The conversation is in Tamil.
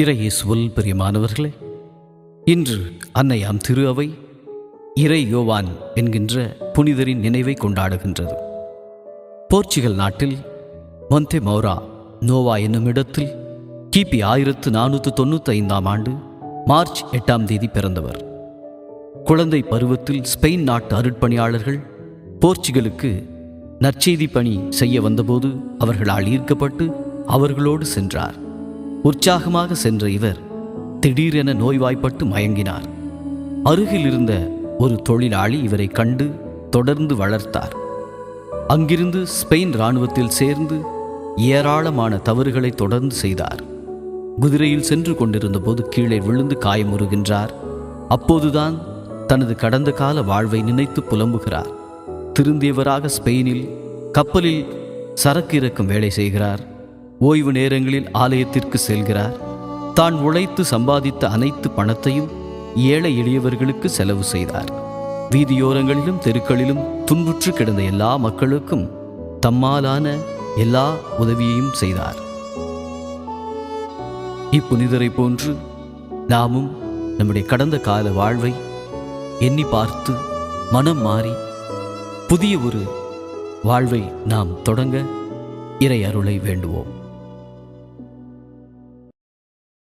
இறை இயேசுவில் பிரியமானவர்களே, இன்று அன்னையாம் திரு அவை இறை யோவான் என்கின்ற புனிதரின் நினைவை கொண்டாடுகின்றது. போர்ச்சுகல் நாட்டில் மொன்டே மௌரா நோவா என்னும் இடத்தில் கிபி 1495 ஆண்டு மார்ச் 8 பிறந்தவர். குழந்தை பருவத்தில் ஸ்பெயின் நாட்டு அருட்பணியாளர்கள் போர்ச்சுகலுக்கு நற்செய்தி பணி செய்ய வந்தபோது அவர்களால் ஈர்க்கப்பட்டு அவர்களோடு சென்றார். உற்சாகமாக சென்ற இவர் திடீரென நோய்வாய்ப்பட்டு மயங்கினார். அருகில் இருந்த ஒரு தொழிலாளி இவரை கண்டு தொடர்ந்து வளர்த்தார். அங்கிருந்து ஸ்பெயின் இராணுவத்தில் சேர்ந்து ஏராளமான தவறுகளை தொடர்ந்து செய்தார். குதிரையில் சென்று கொண்டிருந்த போது கீழே விழுந்து காயமுறுகின்றார். அப்போதுதான் தனது கடந்த கால வாழ்வை நினைத்து புலம்புகிறார். திருந்தியவராக ஸ்பெயினில் கப்பலில் சரக்கு இறக்கும் வேலை செய்கிறார். ஓய்வு நேரங்களில் ஆலயத்திற்கு செல்கிறார். தான் உழைத்து சம்பாதித்த அனைத்து பணத்தையும் ஏழை எளியவர்களுக்கு செலவு செய்தார். வீதியோரங்களிலும் தெருக்களிலும் துன்புற்று கிடந்த எல்லா மக்களுக்கும் தம்மாலான எல்லா உதவியையும் செய்தார். இப்புனிதரை போன்று நாமும் நம்முடைய கடந்த கால வாழ்வை எண்ணி பார்த்து மனம் மாறி புதிய ஒரு வாழ்வை நாம் தொடங்க இறை அருளை வேண்டுவோம்.